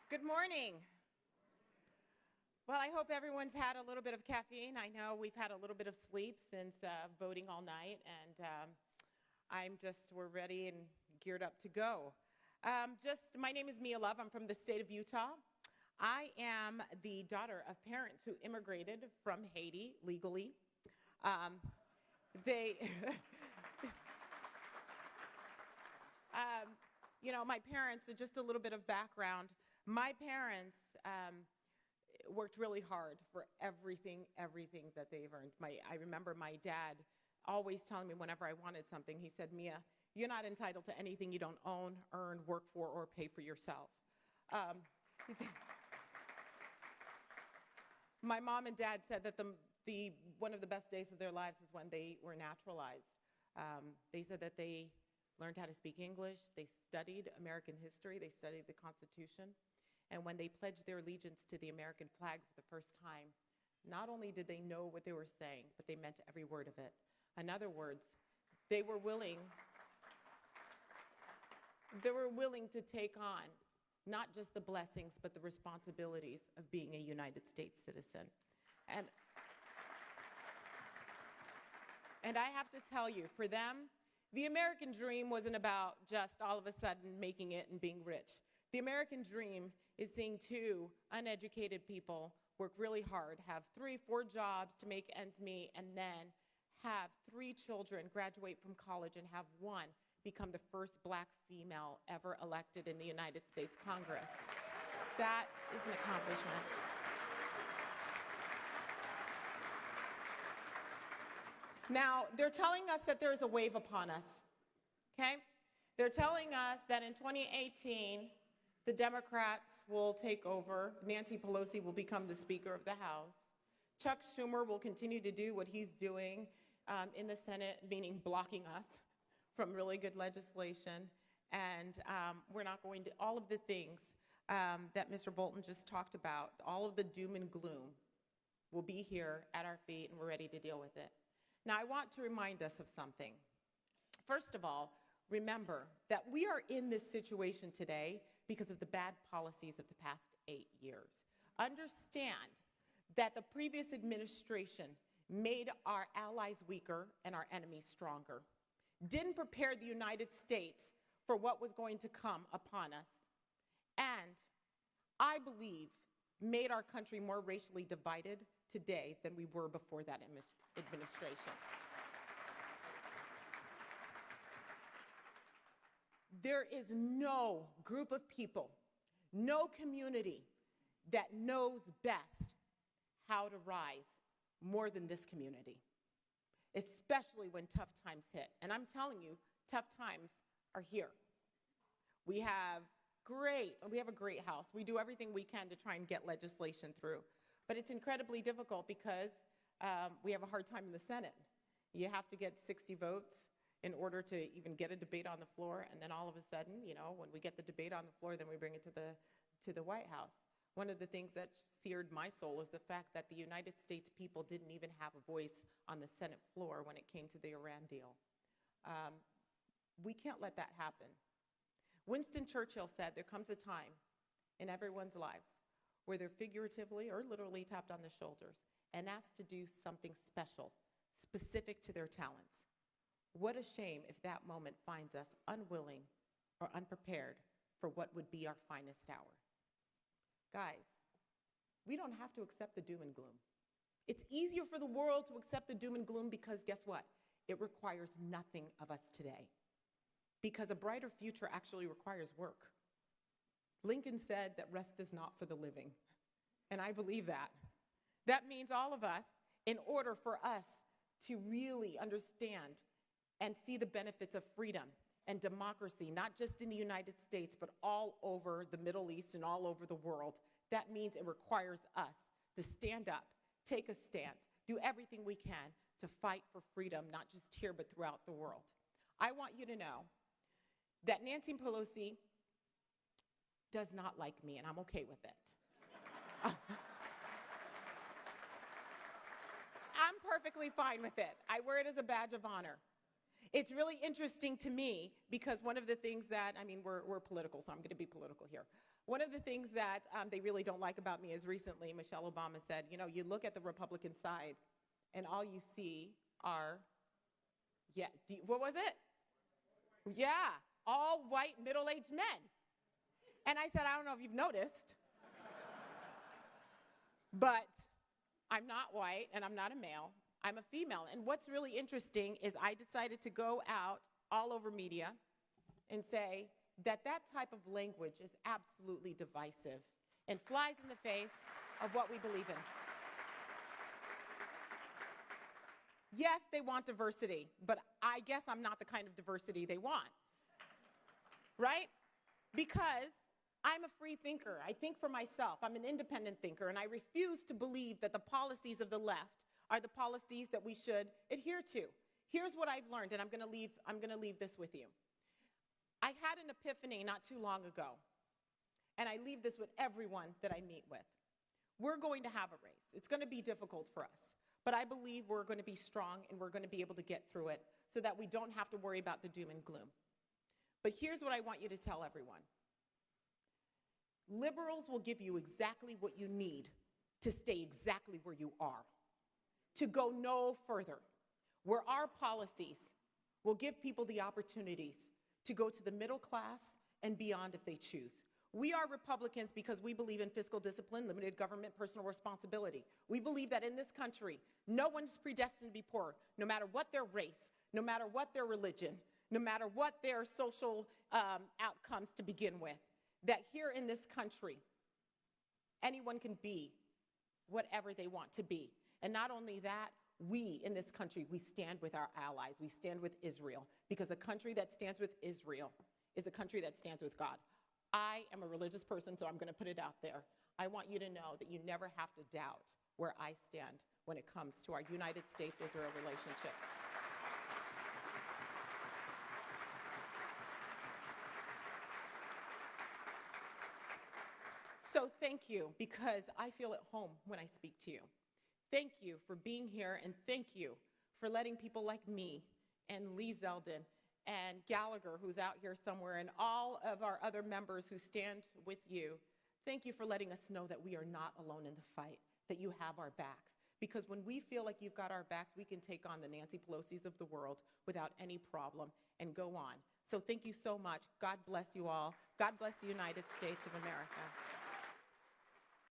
Good morning. Well, I hope everyone's had a little bit of caffeine. I know we've had a little bit of sleep since voting all night, and we're ready and geared up to go. My name is Mia Love. I'm from the state of Utah. I am the daughter of parents who immigrated from Haiti legally. They, my parents, just a little bit of background. My parents worked really hard for everything that they've earned. I remember my dad always telling me whenever I wanted something, he said, Mia, you're not entitled to anything you don't own, earn, work for, or pay for yourself. My mom and dad said that one of the best days of their lives is when they were naturalized. They said that they learned how to speak English, they studied American history, they studied the Constitution, and when they pledged their allegiance to the American flag for the first time, not only did they know what they were saying, but they meant every word of it. In other words, they were willing to take on not just the blessings, but the responsibilities of being a United States citizen. And I have to tell you, for them, the American dream wasn't about just all of a sudden making it and being rich. The American dream is seeing two uneducated people work really hard, have 3, 4 jobs to make ends meet, and then have 3 children graduate from college and have one become the first black female ever elected in the United States Congress. That is an accomplishment. Now, they're telling us that there's a wave upon us, okay? They're telling us that in 2018, the Democrats will take over. Nancy Pelosi will become the Speaker of the House. Chuck Schumer will continue to do what he's doing in the Senate, meaning blocking us from really good legislation. And we're not going to, all of the things that Mr. Bolton just talked about, all of the doom and gloom will be here at our feet, and we're ready to deal with it. Now, I want to remind us of something. First of all, remember that we are in this situation today because of the bad policies of the past 8 years. Understand that the previous administration made our allies weaker and our enemies stronger, didn't prepare the United States for what was going to come upon us, and I believe made our country more racially divided today than we were before that administration. There is no group of people, no community that knows best how to rise more than this community, especially when tough times hit. And I'm telling you, tough times are here. We have a great House. We do everything we can to try and get legislation through. But it's incredibly difficult because we have a hard time in the Senate. You have to get 60 votes in order to even get a debate on the floor, and then all of a sudden, when we get the debate on the floor, then we bring it to the White House. One of the things that seared my soul is the fact that the United States people didn't even have a voice on the Senate floor when it came to the Iran deal. We can't let that happen. Winston Churchill said there comes a time in everyone's lives where they're figuratively or literally tapped on the shoulders and asked to do something special, specific to their talents. What a shame if that moment finds us unwilling or unprepared for what would be our finest hour. Guys, we don't have to accept the doom and gloom. It's easier for the world to accept the doom and gloom because guess what? It requires nothing of us today. Because a brighter future actually requires work. Lincoln said that rest is not for the living, and I believe that. That means all of us, in order for us to really understand and see the benefits of freedom and democracy, not just in the United States, but all over the Middle East and all over the world, that means it requires us to stand up, take a stand, do everything we can to fight for freedom, not just here, but throughout the world. I want you to know that Nancy Pelosi does not like me, and I'm okay with it. I'm perfectly fine with it. I wear it as a badge of honor. It's really interesting to me because one of the things that, I mean, we're political, so I'm going to be political here. One of the things that they really don't like about me is recently Michelle Obama said, you know, you look at the Republican side and all you see are, what was it? Yeah, all white middle-aged men. And I said, I don't know if you've noticed, but I'm not white and I'm not a male. I'm a female. And what's really interesting is I decided to go out all over media and say that that type of language is absolutely divisive and flies in the face of what we believe in. Yes, they want diversity, but I guess I'm not the kind of diversity they want, right? Because I'm a free thinker. I think for myself. I'm an independent thinker, and I refuse to believe that the policies of the left are the policies that we should adhere to. Here's what I've learned, and I'm going to leave this with you. I had an epiphany not too long ago, and I leave this with everyone that I meet with. We're going to have a race. It's going to be difficult for us, but I believe we're going to be strong and we're going to be able to get through it so that we don't have to worry about the doom and gloom. But here's what I want you to tell everyone. Liberals will give you exactly what you need to stay exactly where you are, to go no further, where our policies will give people the opportunities to go to the middle class and beyond if they choose. We are Republicans because we believe in fiscal discipline, limited government, personal responsibility. We believe that in this country, no one is predestined to be poor, no matter what their race, no matter what their religion, no matter what their social outcomes to begin with. That here in this country, anyone can be whatever they want to be. And not only that, we in this country, we stand with our allies. We stand with Israel, because a country that stands with Israel is a country that stands with God. I am a religious person, so I'm going to put it out there. I want you to know that you never have to doubt where I stand when it comes to our United States-Israel relationship. So thank you, because I feel at home when I speak to you. Thank you for being here, and thank you for letting people like me and Lee Zeldin and Gallagher, who's out here somewhere, and all of our other members who stand with you, thank you for letting us know that we are not alone in the fight, that you have our backs. Because when we feel like you've got our backs, we can take on the Nancy Pelosi's of the world without any problem and go on. So thank you so much. God bless you all. God bless the United States of America.